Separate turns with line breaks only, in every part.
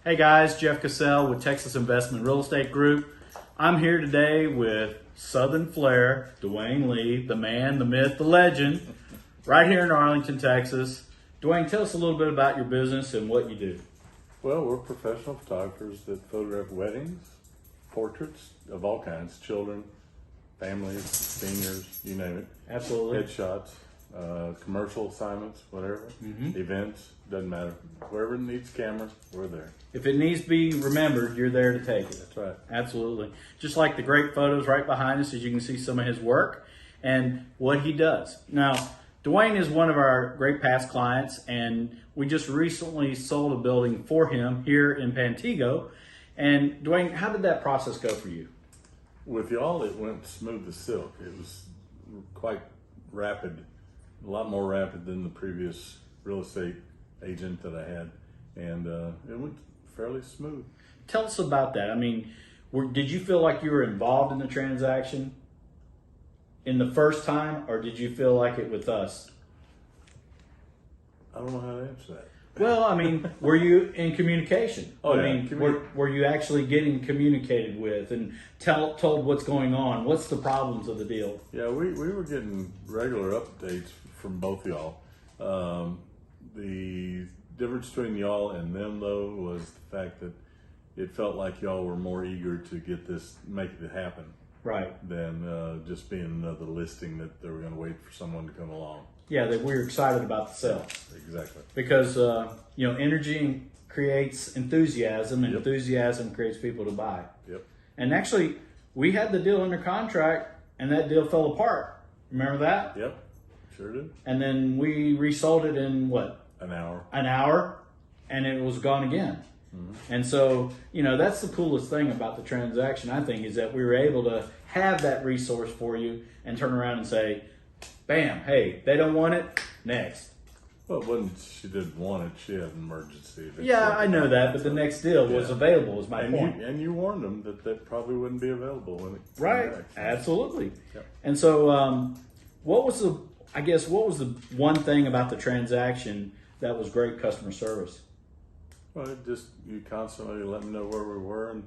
Hey guys, Jeff Cassell with Texas Investment Real Estate Group. I'm here today with Southern Flair, Dwayne Lee, the man, the myth, the legend, right here in Arlington, Texas. Dwayne, tell us a little bit about your business and what you do.
Well, we're professional photographers that photograph weddings, portraits of all kinds, children, families, seniors, you name it.
Absolutely.
Headshots, commercial assignments, whatever, events, doesn't matter. Wherever it needs cameras, we're there.
If it needs to be remembered, you're there to take it.
That's right.
Absolutely. Just like the great photos right behind us, as you can see some of his work and what he does. Now, Dwayne is one of our great past clients, and we just recently sold a building for him here in Pantego. And Dwayne, how did that process go for you?
With y'all, it went smooth as silk. It was quite rapid, a lot more rapid than the previous real estate agent that I had. And it went fairly smooth.
Tell us about that. I mean, did you feel like you were involved in the transaction in the first time, or did you feel like it with us?
I don't know how to answer that.
Well, I mean, were you in communication?
Oh,
I
yeah.
mean, were you actually getting communicated with and told what's going on? What's the problems of the deal?
Yeah, we were getting regular updates from both y'all. The difference between y'all and them, though, was the fact that it felt like y'all were more eager to get this, make it happen,
Right.
than just being another listing that they were going to wait for someone to come along.
Yeah, that we were excited about the sale.
Exactly.
Because, energy creates enthusiasm, and
Yep.
enthusiasm creates people to buy.
Yep.
And actually, we had the deal under contract, and that deal fell apart. Remember that?
Yep. Sure did.
And then we resold it in what?
An hour.
An hour, and it was gone again. And so, that's the coolest thing about the transaction, I think, is that we were able to have that resource for you and turn around and say, bam, hey, they don't want it, next.
Well, it wasn't she didn't want it, she had an emergency.
Yeah, I know that, but the next deal was available, is my point.
And you warned them that probably wouldn't be available when it came
Right,
back.
absolutely.
Yep.
And so, what was the one thing about the transaction that was great customer service?
Well, you constantly let me know where we were and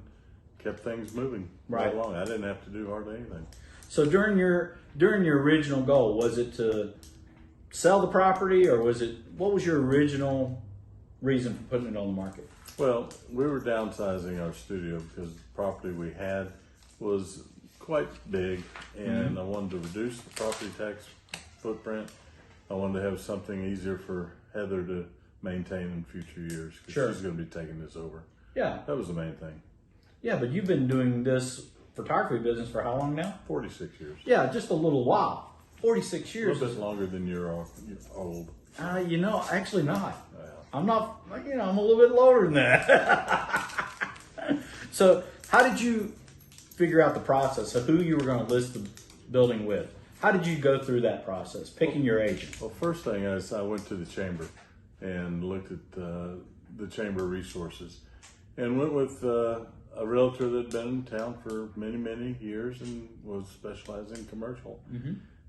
kept things moving
Right
along. I didn't have to do hardly anything.
So during your original goal, was it to sell the property, or what was your original reason for putting it on the market?
Well, we were downsizing our studio because the property we had was quite big, and I wanted to reduce the property tax footprint. I wanted to have something easier for Heather to maintain in future years, because
Sure.
she's going to be taking this over.
Yeah.
That was the main thing.
Yeah, but you've been doing this photography business for how long now?
46 years.
Yeah, just a little while. 46
A
years.
little bit longer than you're old.
Actually not.
Well,
I'm not, I'm a little bit lower than that. So how did you figure out the process of who you were going to list the building with? How did you go through that process, picking your agent?
well, first thing is I went to the chamber and looked at the chamber resources, and went with a realtor that had been in town for many, many years and was specializing in commercial.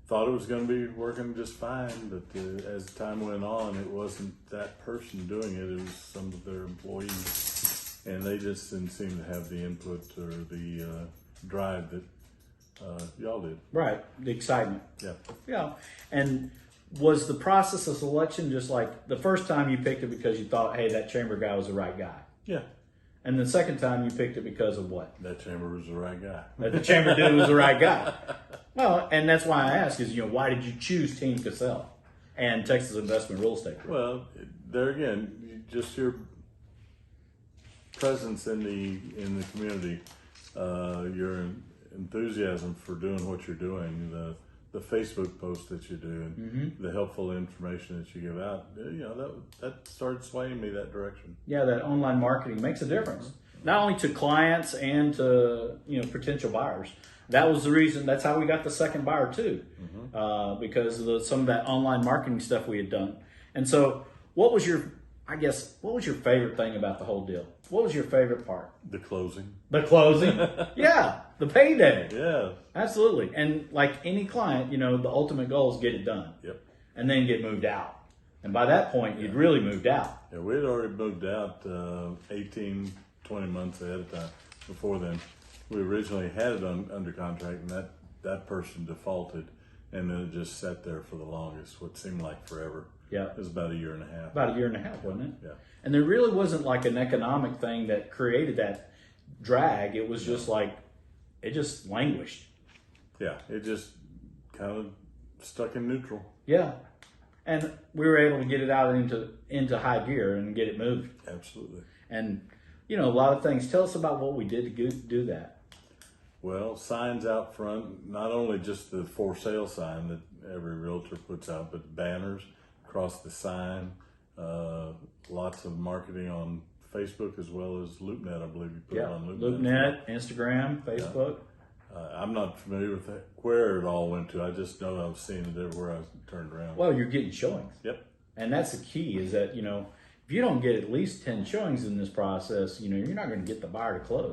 Thought it was going to be working just fine, but as time went on, it wasn't that person doing it. It was some of their employees, and they just didn't seem to have the input or the drive that y'all did.
Right, the excitement.
Yeah.
Yeah. And was the process of selection just like the first time you picked it because you thought, hey, that chamber guy was the right guy?
Yeah.
And the second time you picked it because of what?
That chamber was the right guy.
That the chamber dude was the right guy. Well, and that's why I ask is, why did you choose Team Cassell and Texas Investment Real Estate Group?
Well, there again, just your presence in the community, your enthusiasm for doing what you're doing, the Facebook posts that you do, and the helpful information that you give out, that started swaying me that direction.
Yeah, that online marketing makes a difference. Not only to clients and to potential buyers. That was the reason. That's how we got the second buyer too, because of some of that online marketing stuff we had done. And so, what was your favorite thing about the whole deal? What was your favorite part?
The closing.
The closing. Yeah, the payday.
Yeah.
Absolutely. And like any client, the ultimate goal is get it done.
Yep.
And then get moved out. And by that point, you'd really moved out.
Yeah, we had already moved out 18, 20 months ahead of time. Before then, we originally had it under contract, and that person defaulted, and then it just sat there for the longest, what seemed like forever.
Yeah.
It was about a year and a half.
About a year and a half, wasn't it?
Yeah.
And there really wasn't like an economic thing that created that drag. It was just like, it just languished.
Yeah, it just kind of stuck in neutral.
Yeah. And we were able to get it out into high gear and get it moved.
Absolutely.
And, you know, a lot of things. Tell us about what we did to do that.
Well, signs out front, not only just the for sale sign that every realtor puts out, but banners across the sign, lots of marketing on Facebook as well as LoopNet, I believe you put it on LoopNet.
LoopNet, Instagram, Facebook.
I'm not familiar with where it all went to. I just know I was seeing it everywhere I turned around.
Well, you're getting showings.
Yep.
And that's the key is that, you know, if you don't get at least 10 showings in this process, you know, you're not going to get the buyer to close.